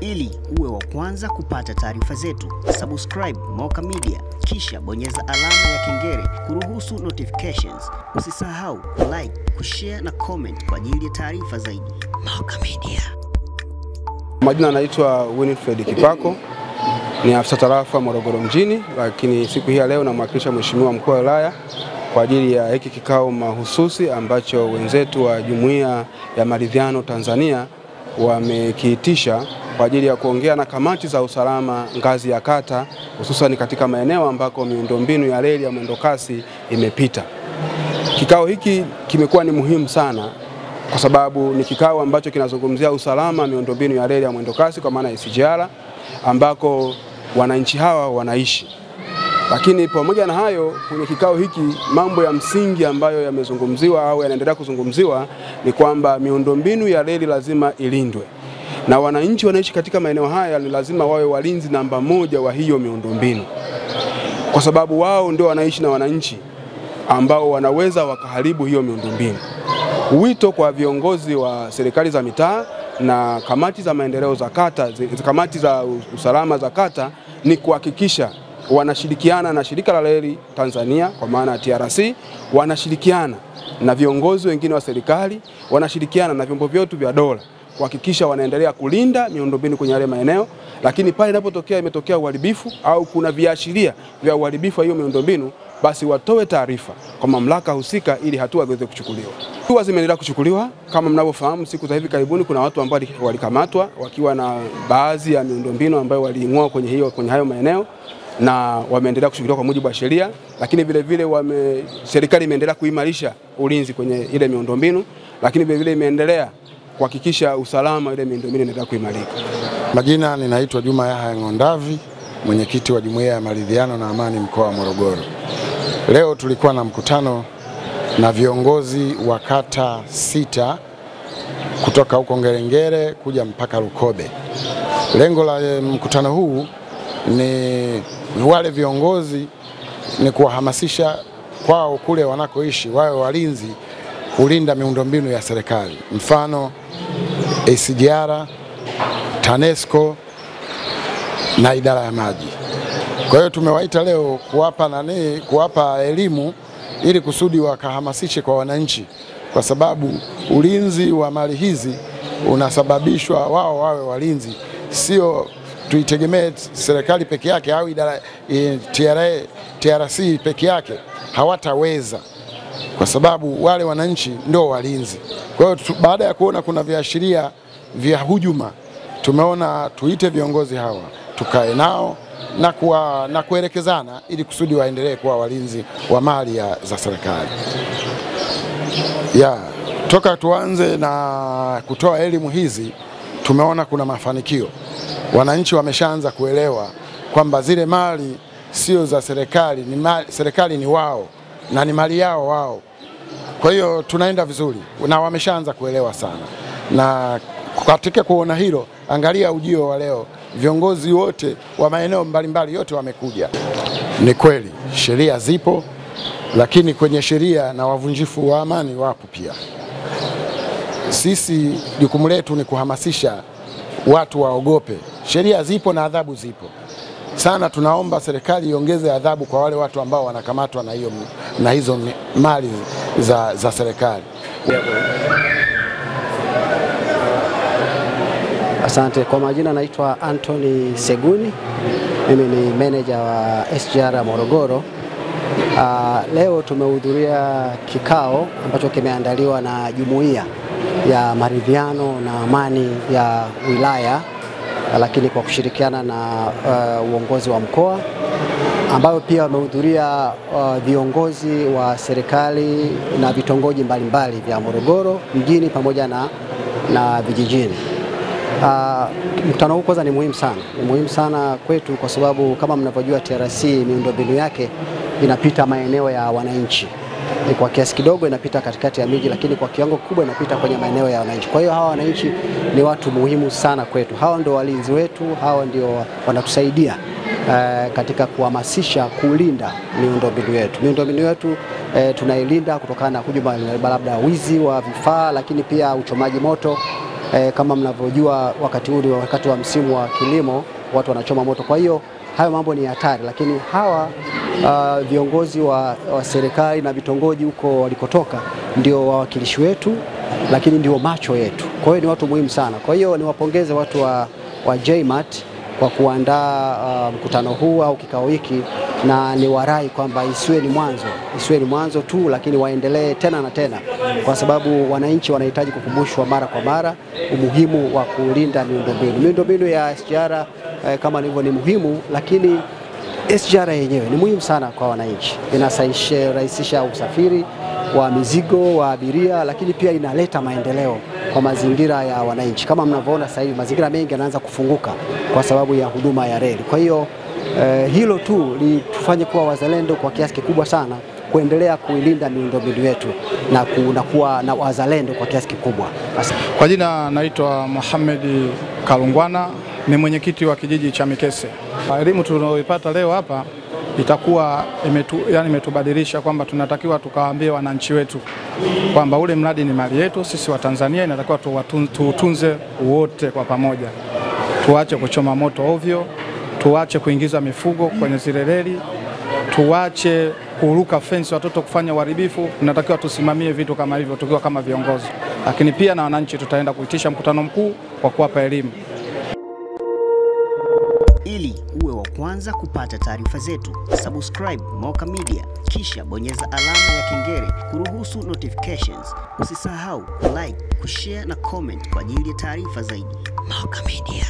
Ili uwe wa kwanza kupata taarifa zetu, subscribe Moka Media kisha bonyeza alama ya kengele kuruhusu notifications. Usisahau like, kushare na comment kwa ajili ya taarifa zaidi. Moka Media. Majina anaitwa Winifred Kipako, ni afisa tarafa Morogoro mjini, lakini siku hii ya leo namwakilisha Mheshimiwa Mkuu wa Wilaya kwa ajili ya hiki kikao mahususi ambacho wenzetu wa Jumuiya ya Maridhiano Tanzania wamekiitisha kwa ajili ya kuongea na kamati za usalama ngazi ya kata, hususan katika maeneo ambako miundombinu ya reli ya mwendokasi imepita. Kikao hiki kimekuwa ni muhimu sana kwa sababu ni kikao ambacho kinazungumzia usalama miundombinu ya reli ya mwendokasi kwa maana ya SGR ambako wananchi hawa wanaishi. Lakini pamoja na hayo, kwenye kikao hiki mambo ya msingi ambayo yamezungumziwa au yanaendelea kuzungumziwa ni kwamba miundombinu ya reli lazima ilindwe. Na wananchi wanaishi katika maeneo haya ni lazima wawe walinzi namba moja wa hiyo miundombinu. Kwa sababu wao ndio wanaishi na wananchi ambao wanaweza wakaharibu hiyo miundombinu. Wito kwa viongozi wa serikali za mitaa na kamati za maendeleo za kata, kamati za usalama za kata ni kuhakikisha wanashirikiana na shirika la reli Tanzania kwa maana TRC, wanashirikiana na viongozi wengine wa serikali, wanashirikiana na vyombo vyetu vya dola kuhakikisha wanaendelea kulinda miundombinu kwenye yale maeneo. Lakini pale inapotokea imetokea uharibifu au kuna viashiria vya uharibifu wa hiyo miundombinu, basi watoe taarifa kwa mamlaka husika ili hatua ziweze kuchukuliwa. Hatua zimeendelea kuchukuliwa. Kama mnavyofahamu, siku za hivi karibuni kuna watu ambao walikamatwa wakiwa na baadhi ya miundombinu ambayo waliing'oa kwenye hayo maeneo na wameendelea kushughulikiwa kwa mujibu wa sheria. Lakini vile vile serikali imeendelea kuimarisha ulinzi kwenye ile miundombinu, lakini vile vile imeendelea kuhakikisha usalama ile miundombinu inaendelea kuimarika. Majina ninaitwa Juma Yahya Ng'ondavi, mwenyekiti wa Jumuiya ya Maridhiano na Amani mkoa wa Morogoro. Leo tulikuwa na mkutano na viongozi wa kata 6 kutoka huko Ngerengere kuja mpaka Lukobe. Lengo la mkutano huu ni wale viongozi ni kuwahamasisha kwao kule wanakoishi wawe walinzi kulinda miundombinu ya serikali, mfano SGR, TANESCO na idara ya maji. Kwa hiyo tumewaita leo kuwapa elimu ili kusudi wakahamasishe kwa wananchi, kwa sababu ulinzi wa mali hizi unasababishwa wao wawe walinzi, sio tuitegemee serikali peke yake au idara TRC peke yake, hawataweza kwa sababu wale wananchi ndio walinzi. Kwa hiyo baada ya kuona kuna viashiria vya hujuma, tumeona tuite viongozi hawa tukae nao na kuelekezana ili kusudi waendelee kuwa walinzi wa mali za serikali. Toka tuanze na kutoa elimu hizi tumeona kuna mafanikio. Wananchi wameshaanza kuelewa kwamba zile mali sio za serikali, serikali ni wao na ni mali yao wao. Kwa hiyo tunaenda vizuri na wameshaanza kuelewa sana. Na katika kuona hilo, angalia ujio wa leo, viongozi wote wa maeneo mbalimbali yote wamekuja. Ni kweli sheria zipo, lakini kwenye sheria na wavunjifu wa amani wapo pia. Sisi jukumu letu ni kuhamasisha watu waogope. Sheria zipo na adhabu zipo. Sana tunaomba serikali iongeze adhabu kwa wale watu ambao wanakamatwa na hizo mali za serikali. Asante. Kwa majina naitwa Anthony Seguni. Mimi ni manager wa SGR Morogoro. Leo tumehudhuria kikao ambacho kimeandaliwa na Jumuiya ya Maridhiano na Amani ya wilaya, lakini kwa kushirikiana na uongozi wa mkoa, ambayo pia wamehudhuria viongozi wa serikali na vitongoji mbalimbali vya Morogoro mjini pamoja na vijijini. Mkutano huu kwanza ni muhimu sana. Ni muhimu sana kwetu kwa sababu kama mnavyojua TRC miundombinu yake inapita maeneo ya wananchi. Kwa kiasi kidogo inapita katikati ya miji, lakini kwa kiwango kubwa inapita kwenye maeneo ya wananchi. Kwa hiyo hawa wananchi ni watu muhimu sana kwetu. Hawa ndio walinzi wetu, hawa ndio wanatusaidia katika kuhamasisha kulinda miundombinu yetu. Miundombinu yetu tunailinda kutokana na hujuma, labda wizi wa vifaa, lakini pia uchomaji moto Kama mnavyojua wakati huu ni wakati wa msimu wa kilimo, watu wanachoma moto. Kwa hiyo hayo mambo ni hatari, lakini hawa viongozi wa serikali na vitongoji huko walikotoka ndio wawakilishi wetu, lakini ndio macho yetu. Kwa hiyo ni watu muhimu sana. Kwa hiyo niwapongeze watu wa JMAT kwa kuandaa mkutano huu au kikao hiki, na ni warai kwamba isiwe ni mwanzo tu, lakini waendelee tena na tena, kwa sababu wananchi wanahitaji kukumbushwa mara kwa mara umuhimu wa kulinda miundombinu. Miundombinu ya SGR kama nilivyo ni muhimu, lakini SGR yenyewe ni muhimu sana kwa wananchi. Inarahisisha usafiri wa mizigo, wa abiria, lakini pia inaleta maendeleo kwa mazingira ya wananchi. Kama mnavyoona sasa hivi mazingira mengi yanaanza kufunguka kwa sababu ya huduma ya reli. Kwa hiyo hilo tu litufanye kuwa wazalendo kwa kiasi kikubwa sana, kuendelea kuilinda miundombinu yetu na kuwa na wazalendo kwa kiasi kikubwa. Kwa jina naitwa Mohamed Kalungwana, ni mwenyekiti wa kijiji cha Mikese. Elimu tunayoipata leo hapa itakuwa imetubadilisha kwamba tunatakiwa tukawaambie wananchi wetu kwamba ule mradi ni mali yetu sisi wa Tanzania, inatakiwa tuutunze wote kwa pamoja. Tuache kuchoma moto ovyo, tuache kuingiza mifugo kwenye zile reli, tuache kuruka fence watoto kufanya uharibifu. Tunatakiwa tusimamie vitu kama hivyo tukiwa kama viongozi. Lakini pia na wananchi tutaenda kuitisha mkutano mkuu kwa kuwapa elimu. Ili uwe wa kwanza kupata taarifa zetu, subscribe Moka Media, kisha bonyeza alama ya kengele kuruhusu notifications. Usisahau like, kushare na comment kwa ajili ya taarifa zaidi. Moka Media.